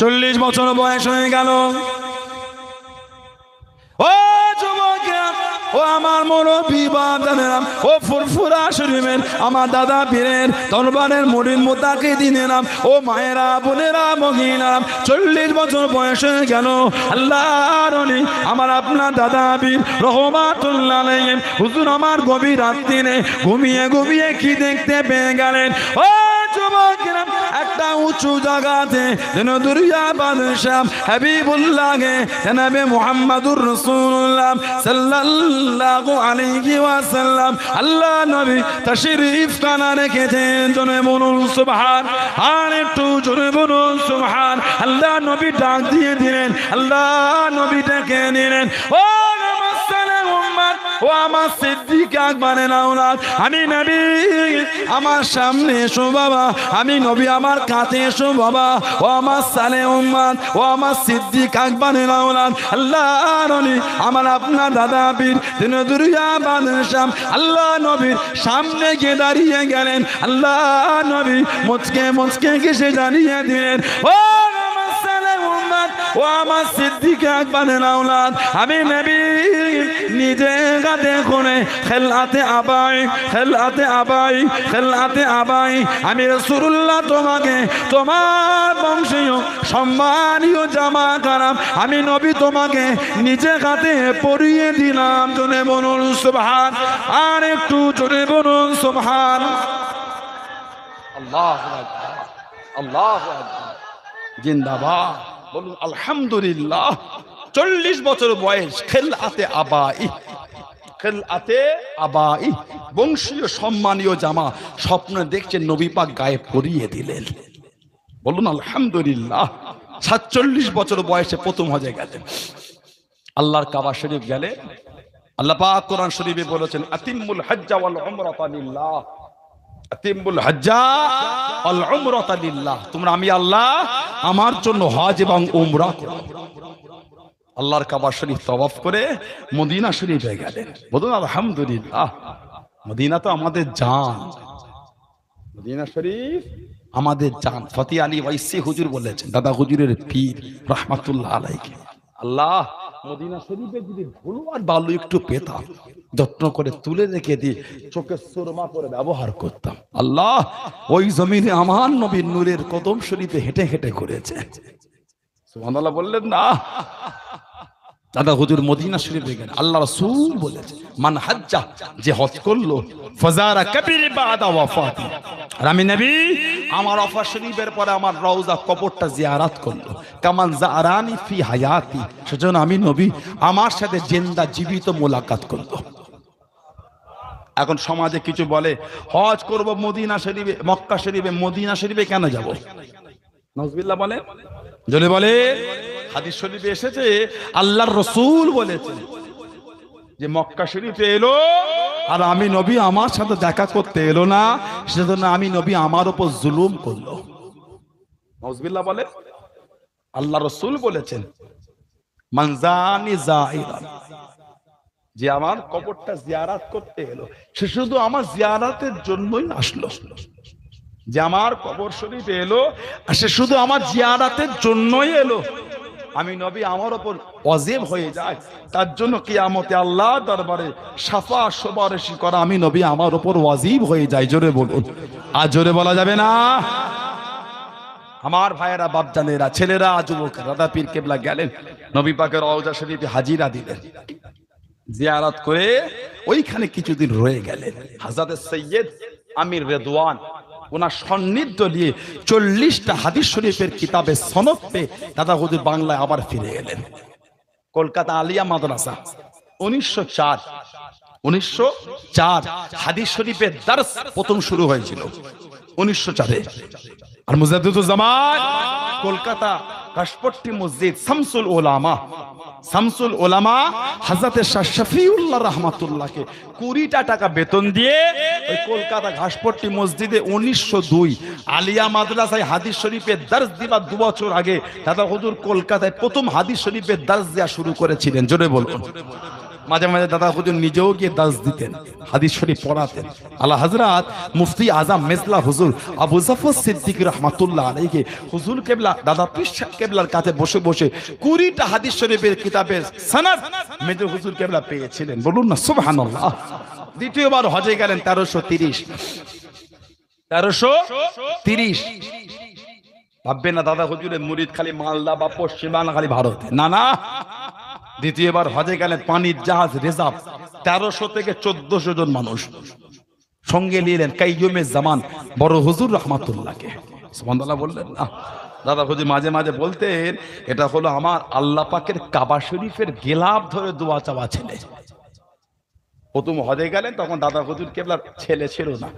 40 বছর বয়স হয়ে গেল। ও যুবকেরা, ও আমার মুরব্বি বাবারা, ও ফুরফুরা শরীফের আমার দাদা পীরের দরবারের মুরিদ মুতাকিদিনেরা, ও মায়েরা বোনেরা মহিলারা, 40 বছর বয়স হয়ে গেল। আল্লাহর ওলি আমার আপনার দাদা পীর রহমাতুল্লাহ আলাইহি হুজুর আমার গভীর রাত্রিরে ঘুমিয়ে ঘুমিয়ে কি দেখতে পেয়ে গেলেন। ও যুবকেরা, একটা উঁচু জায়গাতে যেন দুরিয়া বাদশাহ হাবিবুল্লাহকে জনাবে মুহাম্মদুর রাসূলুল্লাহ সাল্লাল্লাহু আলাইহি ওয়াসাল্লাম আল্লাহ নবী তাশরীফ খানা রেখেছেন। জনে বলুন সুবহান, আর একটু জোরে বলুন সুবহান। আল্লাহ নবী ডাক দিয়ে দিলেন, আল্লাহ নবী ডেকে নিলেন। ও ও আমার সিদ্দিক আকবরের আওলাদ, আমি নবী আমার সামনে এসো বাবা, আমি নবী আমার কাছে এসো বাবা। ও আমার সালে উম্মত, ও আমার সিদ্দিক আকবরের আওলাদ, আল্লাহর ওলি আমার আপনার দাদা পীর তিনি দুরিয়া বাদশাহ আল্লাহ নবীর সামনে গিয়ে দাঁড়িয়ে গেলেন। আল্লাহ নবী মুচকে মুচকে কেসে দাঁড়িয়ে দিলেন। ও ও আমার সিদ্দিক আকবরের আওলাদ, আমি নবী নিজে গাতে করে খেলাতে আবাই খেলাতে আবাই খেলাতে আবাই আমি রাসূলুল্লাহ তোমাকে তোমার বংশীয় সম্মানীয় জামা কারাম আমি নবী তোমাকে নিজে গাতে পরিয়ে দিলাম। জোরে বলুন সুবহান, আর একটু জোরে বলুন সুবহান। আল্লাহু আকবার, আল্লাহু আকবার, জিন্দাবাদ বলুন আলহামদুলিল্লাহ। 40 বছর বয়স, খেলাতে আবাই খেলাতে আবাই বংশীয় সম্মানীয় জামা স্বপ্ন দেখছেন, নবী পাক গায়ে পরিয়ে দিলেন। বলুন আলহামদুলিল্লাহ। 47 বছর বয়সে প্রথম হজে গেলেন, আল্লাহর কাবা শরীফ গেলেন। আল্লাহ পাক কোরআন শরীফে বলেছেন আতিমুল হজ্জা ওয়াল উমরাতা লিল্লাহ, আতিমুল হজ্জা ওয়াল উমরাতা লিল্লাহ। তোমরা আমি আল্লাহ আমার জন্য হজ এবং উমরা করো। আল্লাহর কাবা শরীফ তওয়াফ করে মদিনা শরীফে গেলেন। বলুন আলহামদুলিল্লাহ। মদিনা তো আমাদের জান, মদিনা শরীফ আমাদের জান। ফতি আলী ওয়াইসি হুজুর বলেছেন, দাদা হুজুরের পীর রাহমাতুল্লাহ আলাইহি, আল্লাহ মদিনা শরীফে যদি ধুলো আর বালু একটু পেতাম, যত্ন করে তুলে রেখে দিয়ে চোখে সুরমা করে ব্যবহার করতাম। আল্লাহ ওই জমিনে আমার নবীর নূরের কদম শরীফে হেঁটে হেঁটে ঘুরেছে। সুবহানাল্লাহ বললেন না? দাদা হুজুর মদিনা শরীফে গেলেন। আল্লাহ রাসূল বলেছে মান হাজ্জা, যে হজ করলো, ফাজারা কাবির বাদা ওয়াফাতি, আর আমি নবী আমার ওয়াফাত শরীফের পরে আমার রওজা কবরটা জিয়ারত করলো, কামান জারানি ফি হায়াতি, সেজন্য আমি নবী আমার সাথে জিন্দা জীবিত মোলাকাত করলো। এখন সমাজে কিছু বলে হজ করব মদিনা শরীফে, মক্কা শরীফে, মদিনা শরীফে কেন যাব? নাউজুবিল্লাহ বলে, জোরে বলে। হাদিস শরীফে এসেছে আল্লাহর রাসূল বলেছেন যে মক্কা শরীফে এলো আর আমি নবী আমার সাথে দেখা করতে এলো না, সেজন্য আমি নবী আমার উপর জুলুম করলো। নাউজুবিল্লাহ বলে। আল্লাহ রাসূল বলেছেন মানজানি যায়িরান, যে আমার কবরটা জিয়ারত করতে এলো সে শুধু আমার জিয়ারতের জন্যই আসলো। যে আমার কবর শরীফে এলো আর সে শুধু আমার জিয়ারতের জন্যই এলো, আমি নবী আমার উপর ওয়াজিব হয়ে যায়, তার জন্য কিয়ামতে আল্লাহ দরবারে শাফা সুপারিশ করা আমি নবী আমার উপর ওয়াজিব হয়ে যায়। জোরে বলুন, আর জোরে বলা যাবে না? আমার ভাইয়েরা, বাপজানেরা, ছেলেরা, যুবকেরা, দাদা পীর কেবলা গেলেন নবী পাকের রওজা শরীফে হাজিরা দিলেন, জিয়ারত করে ওইখানে কিছুদিন রয়ে গেলেন। হযরত সৈয়দ আমির রেদওয়ান ওনার সান্নিধ্য নিয়ে 40টা হাদিস শরীফের কিতাবে সনদ পেয়ে দাদা হুজুর বাংলায় আবার ফিরে এলেন। কলকাতা আলিয়া মাদ্রাসা 1904 হাদিস শরীফের দর্স প্রথম শুরু হয়েছিল 1904-এ। আর মুজাদ্দিদুজ্জামান কলকাতা কাশপট্টি মসজিদ শামসুল উলামা হযরত শাহ শফিউল্লাহ রাহমাতুল্লাহকে 20টা টাকা বেতন দিয়ে ওই কলকাতা ঘাসপট্টি মসজিদে 1902 আলিয়া মাদ্রাসায় হাদিস শরীফের দর্স দিবার 2 বছর আগে দাদা হুজুর কলকাতায় প্রথম হাদিস শরীফের দর্স দেওয়া শুরু করেছিলেন। জোরে বলুন, মাঝে মাঝে দাদা হুজুর নিজেও গিয়ে দাস দিতেন, হাদিস শরীফ পড়াতেন। আলা হযরত মুফতি আজম মেজলা হুজুর আবু জাফর সিদ্দিক রাহমাতুল্লাহ আলাইহি হুজুর কেবলা দাদা পীর সাহেব কেবলার কাছে বসে বসে 20টা হাদিস শরীফের কিতাবের সনদ মেজর হুজুর কেবলা পেয়েছিলেন। বলুন না সুবহানাল্লাহ। দ্বিতীয়বার হজে গেলেন 1330। ভাববেন না দাদা হুজুরের মুরিদ খালি মালদা বা পশ্চিমবাংলা খালি ভারতে, না না। দ্বিতীয়বার হজে গেলেন পানির জাহাজ রিজার্ভ, 1300 থেকে 1400 জন মানুষ সঙ্গে নিলেন কাইয়ুমে জামান বড় হুজুর রহমাতুল্লাহকে। সুবহানাল্লাহ বললেন না। দাদা হুজুর মাঝে মাঝে বলতেন এটা হলো আমার আল্লাহ পাকের কাবা শরীফের গেলাপ ধরে দোয়া চাওয়া ছেলে। প্রথম হজে গেলেন তখন দাদা হুজুর কেবলার ছেলে ছিল না,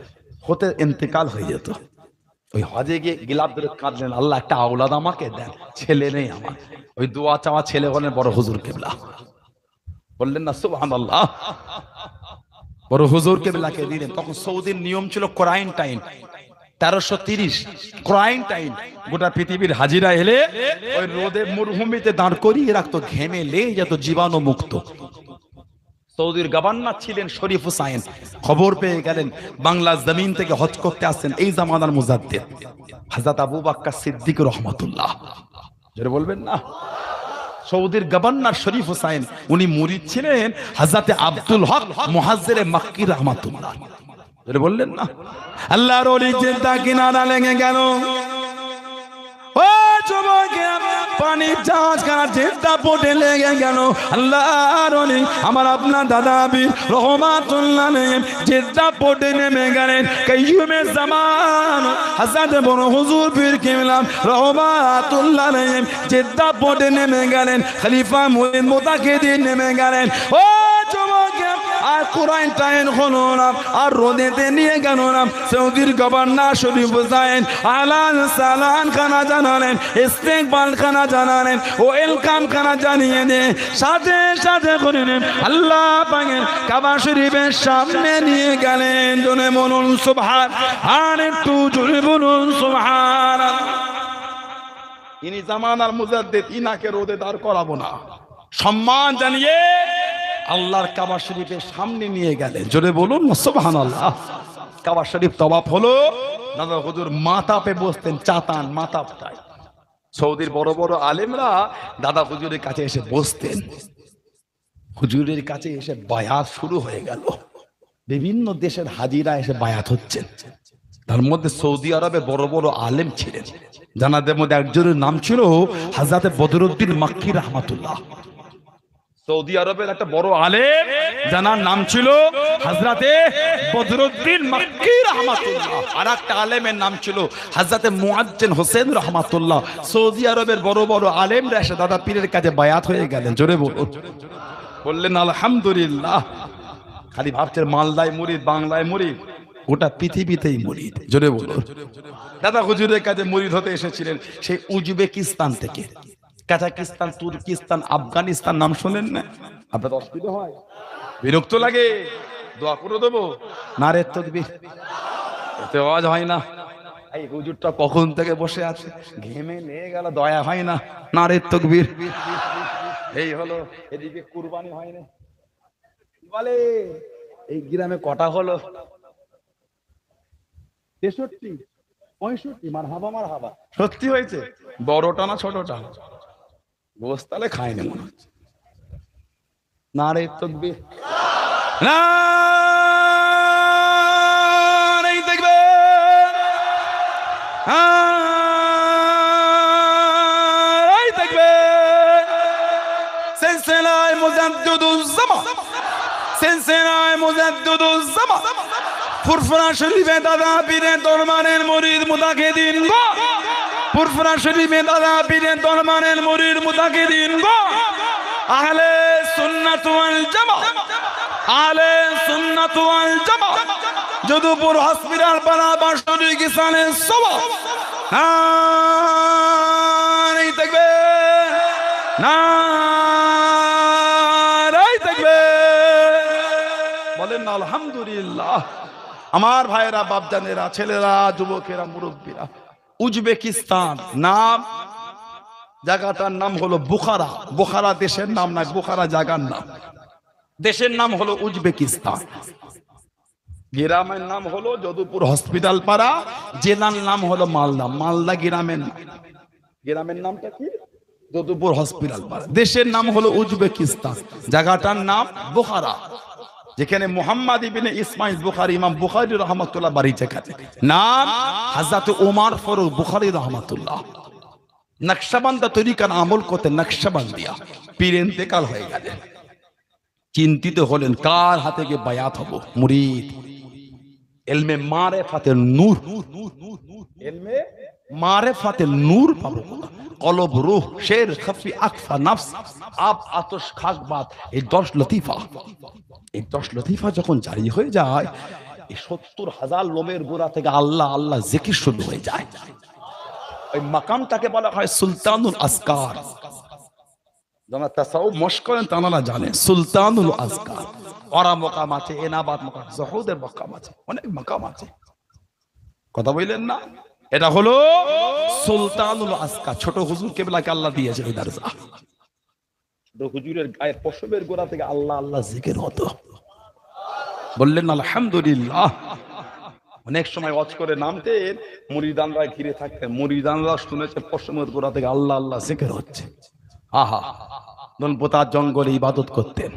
হতে ইন্তেকাল হয়ে যেত। ওই হজে গিয়ে গিলাপ ধরে কাঁদলেন, আল্লাহ একটা আওলাদ আমাকে দেন, ছেলে নেই আমার। ওই দোয়া চাওয়া ছেলে হলেন বড় হুজুর কেবলা। বললেন না সুবহানাল্লাহ। বড় হুজুর কেবলাকে দিলেন। তখন সৌদির নিয়ম ছিল কোয়ারেন্টাইন, 1330 কোয়ারেন্টাইন। গোটা পৃথিবীর হাজিরা এলে ওই রোদে মরুভূমিতে দাঁড় করিয়ে রাখতো, ঘেমে লেগে যেত, জীবাণু মুক্ত। সৌদির গভর্নর ছিলেন শরীফ হুসাইন, খবর পেয়ে গেলেন বাংলা জমিন থেকে হজ করতে আসছেন এই জামানার মুজাদ্দিদ হযরত আবু বকর সিদ্দিক রাহমাতুল্লাহ। জোরে বলবেন না। সৌদির গভর্নর শরীফ হুসাইন, উনি মুরিদ ছিলেন হযরত আব্দুল হক মুহাজ্জিরে মক্কি রাহমাতুল্লাহ। জোরে বললেন না। আল্লাহর ওলি চিন্তা কিনারা লেগে গেল। ও যুবকেরা, পানির জাহাজ খানা চিন্তা পড়ে লেগে গেল। আল্লাহর ওলি আমার আপনার দাদা আবি রহমাতুল্লাহ আলাইহি চিন্তা পড়ে নেমে গেলেন কাইয়ুমে জামান হযরত বড় হুজুর পীর কেবলা রহমাতুল্লাহ আলাইহি চিন্তা পড়ে নেমে গেলেন। খলিফা মুইন মুতাকিদিন নেমে গেলেন। ও যুবকেরা, আর কোয়ারেন্টাইন হলো না, আর রোদেতে নিয়ে গেল না। সৌদির গভর্নর শরীফ হুসাইন আলান সালান খানা জানালেন, ইস্তেকবাল খানা জানালেন, ওয়েলকাম খানা জানিয়ে দে সাথে সাথে করে নেন আল্লাহ পাকের কাবা শরীফের সামনে নিয়ে গেলেন। জোরে বলুন সুবহান, আর একটু জোরে বলুন সুবহান। ইনি জামানার মুজাদ্দিদ, ইনাকে রোদে দাঁড় করাবো না, সম্মান জানিয়ে আল্লাহর কাবা শরীফের সামনে নিয়ে গেলেন। জোরে বলুন সুবহানাল্লাহ। কাবা শরীফ তওয়াফ হলো, দাদা হুজুর মাথাপে বসতেন, চাতান মাথাপটায়। সৌদির বড় বড় আলেমরা দাদা হুজুরের কাছে এসে বসতেন। হুজুরের কাছে এসে বায়াত শুরু হয়ে গেল। বিভিন্ন দেশের হাজিরা এসে বায়াত হচ্ছেন। তার মধ্যে সৌদি আরবে বড় বড় আলেম ছিলেন, জানাদের মধ্যে একজনের নাম ছিল হযরত বদরুদ্দিন মক্কি রাহমাতুল্লাহ। সৌদি আরবের একটা বড় আলেম জানার নাম ছিল হযরতে বদরুদ্দিন মক্কি রাহমাতুল্লাহ। আর একটা আলেমের নাম ছিল হযরতে মুআজ্জিন হোসেন রাহমাতুল্লাহ। সৌদি আরবের বড় বড় আলেমরা এসে দাদা পীরের কাছে বায়াত হয়ে গেলেন। জোরে বলুন। বললেন আলহামদুলিল্লাহ। খালি ভাবছেন মালদায় মুরিদ, বাংলায় মুরিদ, গোটা পৃথিবীতেই মুরিদ। জোরে বলুন। দাদা হুজুরের কাছে মুরিদ হতে এসেছিলেন সেই উজবেকিস্তান থেকে। কাজাকিস্তান, তুর্কিস্তান, আফগানিস্তান নাম শোনেন না? আপনার অসুবিধা হয়, বিরক্ত লাগে? দোয়া করে দেবো? নারে তাকবীর, এতে আওয়াজ হয় না। এই হুজুরটা কখন থেকে বসে আছে, ঘেমে নিয়ে গেল, দয়া হয় না। নারে তাকবীর। এই হলো, এদিকে কুরবানি হয় না বলে। এই গ্রামে কটা হলো? 63, 65। মারহাবা মারহাবা। সত্যি হয়েছে? বড়টা না ছোটটা? গোস্তালে খায়নি মনে হচ্ছে। নারে তাকবীর, নারে তাকবীর, নারে তাকবীর। সিলসিলায়ে মুজাদ্দিদুজ জামান, সিলসিলায়ে মুজাদ্দিদুজ জামান। ফুরফুরা শরীফে দাদা পীরের দরবারের মুরিদ মুতাকিদিন গো, ফুরফুরা শরীফে দাদা পীরের দরবারের মুরিদ মুতাকিদিন গো। আহলে সুন্নাত ওয়াল জামাত, আহলে সুন্নাত ওয়াল জামাত। যদুপুর হসপিটাল পাড়া বাসরি কিসানের সওয়াব। নারে তাকবীর, নারে তাকবীর। বলেন না আলহামদুলিল্লাহ। আমার ভাইয়েরা, বাপজানেরা, ছেলেরা, যুবকেরা, মুরব্বীরা, উজবেকিস্তান নাম, জায়গাটার নাম হলো বুখারা। বুখারা দেশের নাম নয়, বুখারা জায়গার নাম। দেশের নাম হলো উজবেকিস্তান, গ্রামের নাম হলো যদুপুর হসপিটাল পাড়া, জেলার নাম হলো মালদা। মালদা গ্রামের নামটা কি? যদুপুর হসপিটাল পাড়া। দেশের নাম হলো উজবেকিস্তান, জায়গাটার নাম বুখারা, যেখানে মুহাম্মদ ইবনে ইসমাইল বুখারী, ইমাম বুখারী রাহমাতুল্লাহ বাড়ি, যেখানে নাম হযরত ওমর ফারুক বুখারী রাহমাতুল্লাহ। নকশবন্দ তরিকার আমল করতে নকশবন্দিয়া, পীর ইন্তেকাল হয়ে গেলেন, চিন্তিত হলেন কার হাতে গিয়ে বায়াত হব। মুরিদ ইলমে মারিফাতের নূর, ইলমে মারিফাতের নূর পাবো। কলব রূহ শের খফি আকফা নফস আব আতশ খাকবাত, এই 10 লতিফা, এই 10 লতিফা যখন জারি হয়ে যায়, এই 70,000 লোমের গোড়া থেকে আল্লাহ আল্লাহ জিকির শুরু হয়ে যায়। ওই মাকামটাকে বলা হয় সুলতানুল আসকার। যারা তাসাউফ মশক করেন তারা জানে সুলতানুল আসকার। ওরা মাকাম আছে, এনাবাদ মাকাম, জহুদের মাকাম আছে, অনেক মাকাম আছে, কথা বললেন না? এটা হলো সুলতানুল আসকার। ছোট হুজুর কেবলাকে আল্লাহ দিয়েছে ওই দরজা। ছোট হুজুরের গায়ের পশমের গোড়া থেকে আল্লাহ আল্লাহ জিকির হতো। বললেন আলহামদুলিল্লাহ। অনেক সময় ওয়াজ করে নামতেন, মুরিদানরা ঘিরে থাকতেন, মুরিদানরা শুনেছে পশমের গোড়া থেকে আল্লাহ আল্লাহ জিকির হচ্ছে। আহা, দনপোতার জঙ্গলে ইবাদত করতেন,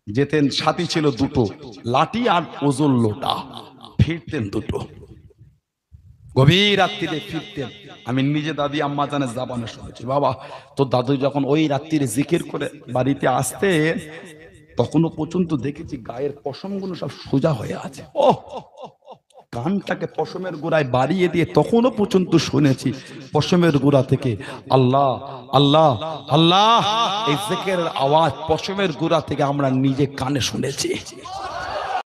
যেতেন, সাথী ছিল দুটো, লাঠি আর ওজল লোটা, ফিরতেন দুটো, গভীর রাত্রিরে ফিরতেন। আমি নিজে দাদি আম্মা জানের জাবানে শুনেছি, বাবা তো দাদু যখন ওই রাত্রিরে জিকির করে বাড়িতে আসতেন, তখনও পর্যন্ত দেখেছি গায়ের পশমগুলো সব সোজা হয়ে আছে। ও কানটাকে পশমের গোড়ায় বাড়িয়ে দিয়ে তখনও পর্যন্ত শুনেছি পশমের গোড়া থেকে আল্লাহ আল্লাহ আল্লাহ, এই জিকিরের আওয়াজ পশমের গোড়া থেকে আমরা নিজে কানে শুনেছি।